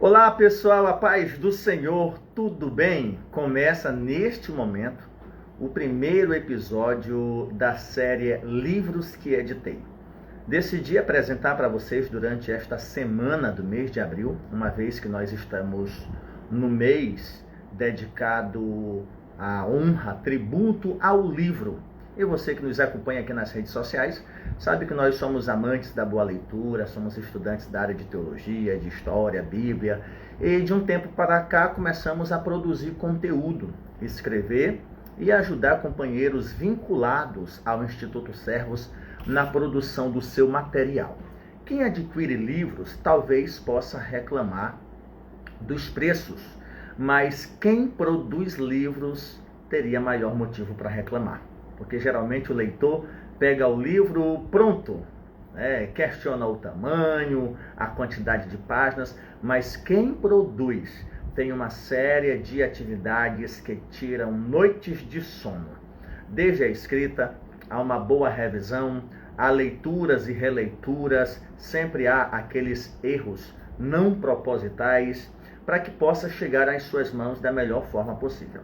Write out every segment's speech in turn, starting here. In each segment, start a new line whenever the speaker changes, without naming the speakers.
Olá pessoal, a paz do Senhor, tudo bem? Começa neste momento o primeiro episódio da série Livros que Editei. Decidi apresentar para vocês durante esta semana do mês de abril, uma vez que nós estamos no mês dedicado à honra, tributo ao livro. E você que nos acompanha aqui nas redes sociais, sabe que nós somos amantes da boa leitura, somos estudantes da área de teologia, de história, Bíblia, e de um tempo para cá começamos a produzir conteúdo, escrever e ajudar companheiros vinculados ao Instituto Servos na produção do seu material. Quem adquire livros talvez possa reclamar dos preços, mas quem produz livros teria maior motivo para reclamar. Porque geralmente o leitor pega o livro pronto, questiona o tamanho, a quantidade de páginas, mas quem produz tem uma série de atividades que tiram noites de sono. Desde a escrita, a uma boa revisão, a leituras e releituras, sempre há aqueles erros não propositais para que possa chegar às suas mãos da melhor forma possível.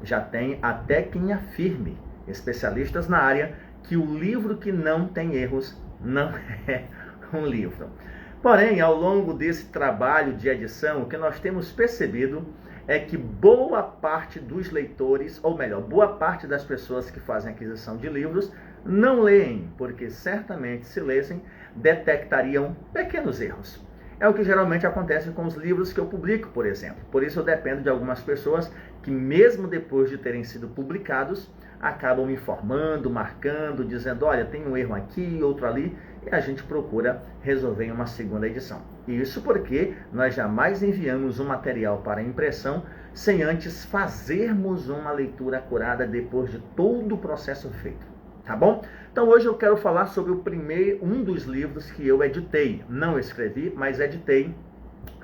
Já tem até quem afirme, especialistas na área, que o livro que não tem erros não é um livro. Porém, ao longo desse trabalho de edição, o que nós temos percebido é que boa parte dos leitores, ou melhor, boa parte das pessoas que fazem aquisição de livros, não leem, porque certamente se lessem, detectariam pequenos erros. É o que geralmente acontece com os livros que eu publico, por exemplo. Por isso eu dependo de algumas pessoas que, mesmo depois de terem sido publicados, acabam me informando, marcando, dizendo, olha, tem um erro aqui, outro ali, e a gente procura resolver em uma segunda edição. Isso porque nós jamais enviamos um material para impressão sem antes fazermos uma leitura acurada depois de todo o processo feito. Tá bom? Então hoje eu quero falar sobre um dos livros que eu editei. Não escrevi, mas editei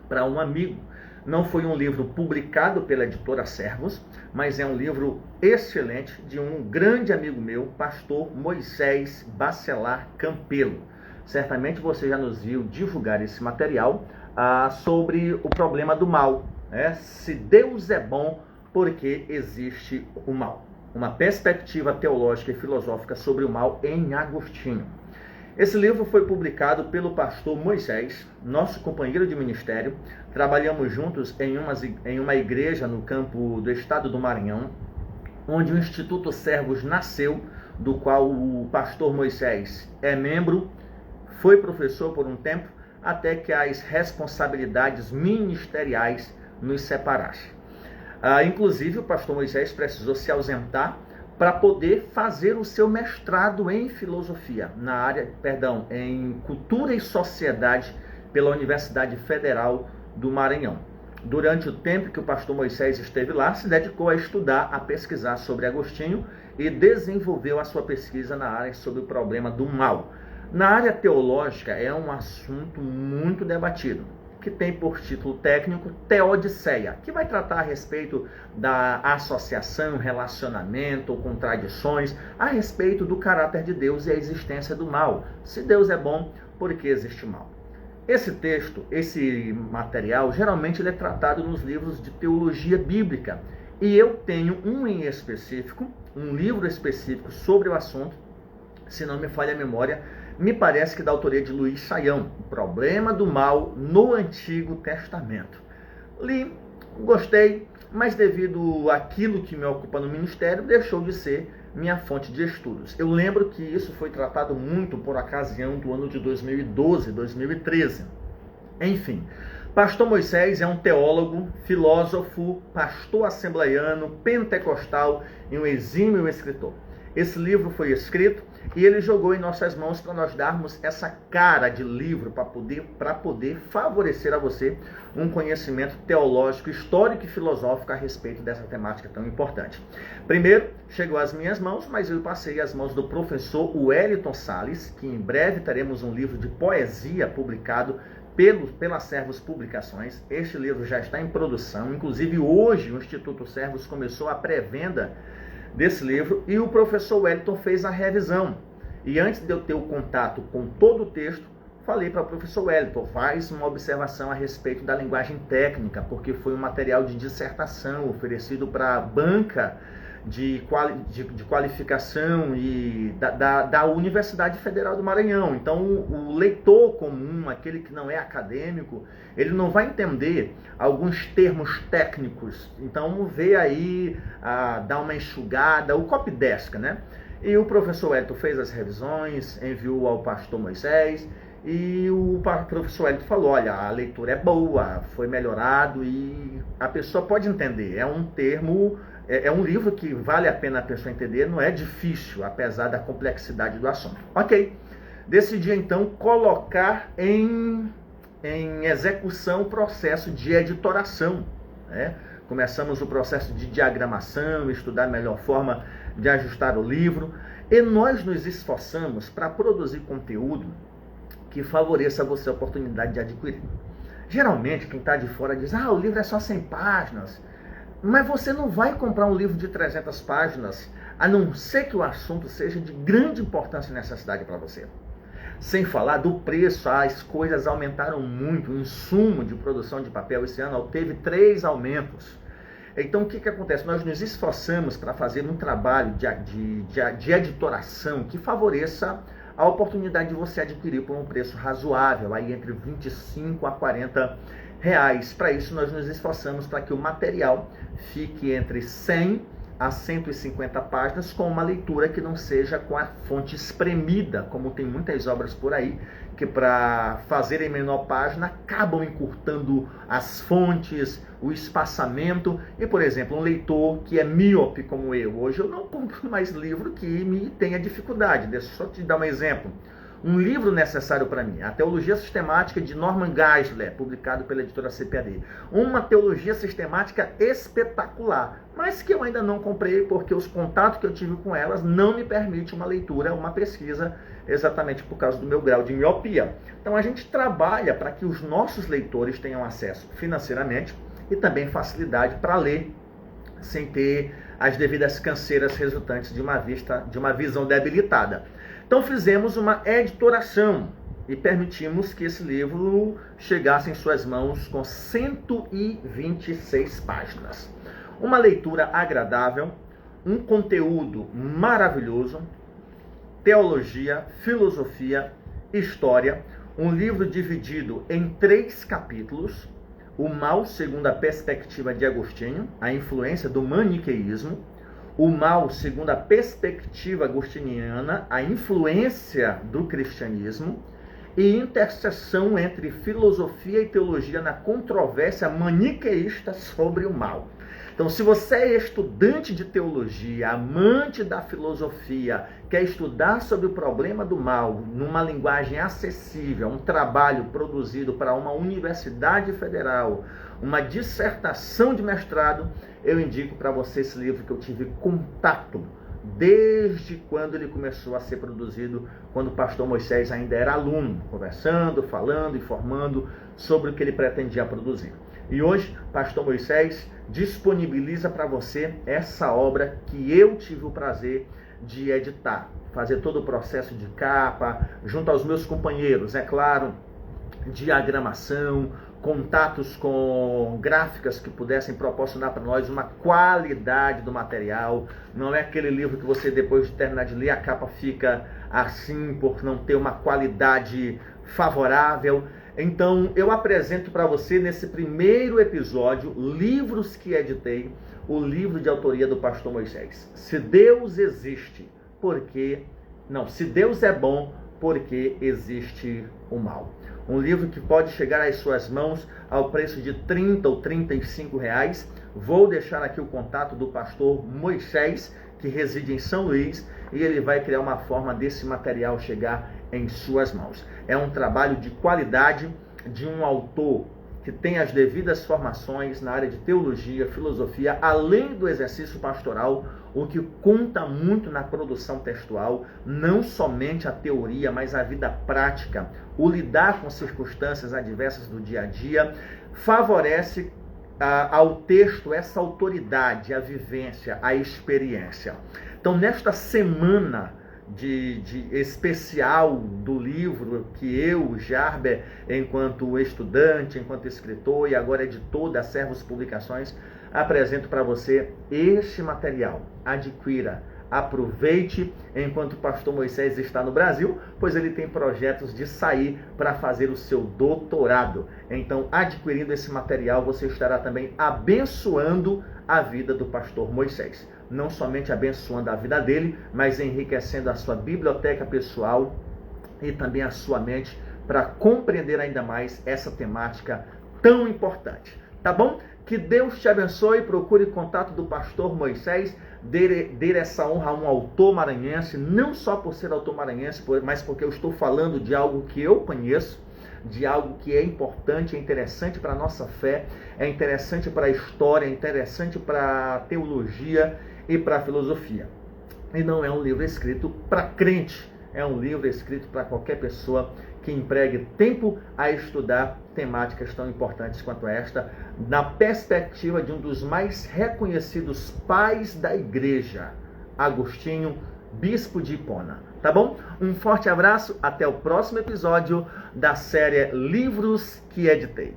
para um amigo. Não foi um livro publicado pela editora Servos, mas é um livro excelente de um grande amigo meu, pastor Moisés Bacelar Campelo. Certamente você já nos viu divulgar esse material sobre o problema do mal. Se Deus é bom, por que existe o mal? Uma perspectiva teológica e filosófica sobre o mal em Agostinho. Esse livro foi publicado pelo pastor Moisés, nosso companheiro de ministério. Trabalhamos juntos em uma igreja no campo do estado do Maranhão, onde o Instituto Servos nasceu, do qual o pastor Moisés é membro, foi professor por um tempo, até que as responsabilidades ministeriais nos separassem. Inclusive, o pastor Moisés precisou se ausentar para poder fazer o seu mestrado em filosofia, em cultura e sociedade pela Universidade Federal do Maranhão. Durante o tempo que o pastor Moisés esteve lá, se dedicou a estudar, a pesquisar sobre Agostinho e desenvolveu a sua pesquisa na área sobre o problema do mal. Na área teológica é um assunto muito debatido, que tem por título técnico Teodiceia, que vai tratar a respeito da associação, relacionamento, contradições, a respeito do caráter de Deus e a existência do mal. Se Deus é bom, por que existe mal? Esse texto, esse material, geralmente ele é tratado nos livros de teologia bíblica. E eu tenho um livro específico sobre o assunto, se não me falha a memória, me parece que da autoria de Luiz Saião, O Problema do Mal no Antigo Testamento. Li, gostei, mas devido àquilo que me ocupa no ministério, deixou de ser minha fonte de estudos. Eu lembro que isso foi tratado muito por ocasião do ano de 2012, 2013. Enfim, pastor Moisés é um teólogo, filósofo, pastor assembleiano, pentecostal e um exímio escritor. Esse livro foi escrito e ele jogou em nossas mãos para nós darmos essa cara de livro para poder favorecer a você um conhecimento teológico, histórico e filosófico a respeito dessa temática tão importante. Primeiro, chegou às minhas mãos, mas eu passei às mãos do professor Wellington Salles, que em breve teremos um livro de poesia publicado pela Servos Publicações. Este livro já está em produção, inclusive hoje o Instituto Servos começou a pré-venda desse livro e o professor Wellington fez a revisão. E antes de eu ter o contato com todo o texto, falei para o professor Wellington, faz uma observação a respeito da linguagem técnica, porque foi um material de dissertação oferecido para a banca de qualificação e da Universidade Federal do Maranhão. Então, o leitor comum, aquele que não é acadêmico, ele não vai entender alguns termos técnicos. Então, vê aí, dá uma enxugada, o copydesk, né? E o professor Wellington fez as revisões, enviou ao pastor Moisés, e o professor Wellington falou, olha, a leitura é boa, foi melhorado e a pessoa pode entender. É um termo, é um livro que vale a pena a pessoa entender, não é difícil, apesar da complexidade do assunto. Ok, decidi então colocar em execução o processo de editoração, né? Começamos o processo de diagramação, estudar a melhor forma de ajustar o livro, e nós nos esforçamos para produzir conteúdo que favoreça a você a oportunidade de adquirir. Geralmente, quem está de fora diz, o livro é só 100 páginas, mas você não vai comprar um livro de 300 páginas, a não ser que o assunto seja de grande importância e necessidade para você. Sem falar do preço, as coisas aumentaram muito, o insumo de produção de papel esse ano teve 3 aumentos. Então, o que acontece? Nós nos esforçamos para fazer um trabalho de editoração que favoreça a oportunidade de você adquirir por um preço razoável, aí entre 25 a 40 reais. Para isso, nós nos esforçamos para que o material fique entre 100 a 150 páginas, com uma leitura que não seja com a fonte espremida, como tem muitas obras por aí, que para fazer em menor página acabam encurtando as fontes, o espaçamento. E, por exemplo, um leitor que é míope como eu, hoje eu não compro mais livro que me tenha dificuldade. Deixa eu só te dar um exemplo. Um livro necessário para mim, a Teologia Sistemática de Norman Geisler, publicado pela editora CPAD. Uma teologia sistemática espetacular, mas que eu ainda não comprei porque os contatos que eu tive com elas não me permitem uma leitura, uma pesquisa, exatamente por causa do meu grau de miopia. Então a gente trabalha para que os nossos leitores tenham acesso financeiramente e também facilidade para ler, sem ter as devidas canseiras resultantes de uma visão debilitada. Então fizemos uma editoração e permitimos que esse livro chegasse em suas mãos com 126 páginas. Uma leitura agradável, um conteúdo maravilhoso, teologia, filosofia, história, um livro dividido em 3 capítulos, o mal segundo a perspectiva de Agostinho, a influência do maniqueísmo, o mal segundo a perspectiva agostiniana, a influência do cristianismo, e interseção entre filosofia e teologia na controvérsia maniqueísta sobre o mal. Então, se você é estudante de teologia, amante da filosofia, quer estudar sobre o problema do mal numa linguagem acessível, um trabalho produzido para uma universidade federal, uma dissertação de mestrado, eu indico para você esse livro que eu tive contato desde quando ele começou a ser produzido, quando o pastor Moisés ainda era aluno, conversando, falando, informando sobre o que ele pretendia produzir. E hoje, pastor Moisés disponibiliza para você essa obra que eu tive o prazer de editar, fazer todo o processo de capa, junto aos meus companheiros, é claro, diagramação, contatos com gráficas que pudessem proporcionar para nós uma qualidade do material. Não é aquele livro que você, depois de terminar de ler, a capa fica assim por não ter uma qualidade favorável. Então, eu apresento para você, nesse primeiro episódio, livros que editei, o livro de autoria do pastor Moisés. Se Deus existe, se Deus é bom, porque existe o mal. Um livro que pode chegar às suas mãos ao preço de 30 ou 35 reais. Vou deixar aqui o contato do pastor Moisés, que reside em São Luís, e ele vai criar uma forma desse material chegar em suas mãos. É um trabalho de qualidade de um autor que tem as devidas formações na área de teologia, filosofia, além do exercício pastoral, o que conta muito na produção textual, não somente a teoria, mas a vida prática, o lidar com circunstâncias adversas do dia a dia, favorece ao texto essa autoridade, a vivência, a experiência. Então, nesta semana de especial do livro que eu, Jarber, enquanto estudante, enquanto escritor e agora editor da Servos Publicações, apresento para você este material. Adquira, aproveite enquanto o pastor Moisés está no Brasil, pois ele tem projetos de sair para fazer o seu doutorado. Então, adquirindo esse material, você estará também abençoando a vida do pastor Moisés. Não somente abençoando a vida dele, mas enriquecendo a sua biblioteca pessoal e também a sua mente para compreender ainda mais essa temática tão importante. Tá bom? Que Deus te abençoe. Procure contato do pastor Moisés. Dê essa honra a um autor maranhense, não só por ser autor maranhense, mas porque eu estou falando de algo que eu conheço, de algo que é importante, é interessante para a nossa fé, é interessante para a história, é interessante para a teologia e para a filosofia. E não é um livro escrito para crente, é um livro escrito para qualquer pessoa que empregue tempo a estudar temáticas tão importantes quanto esta, na perspectiva de um dos mais reconhecidos pais da igreja, Agostinho, bispo de Hipona. Tá bom? Um forte abraço, até o próximo episódio da série Livros que Editei.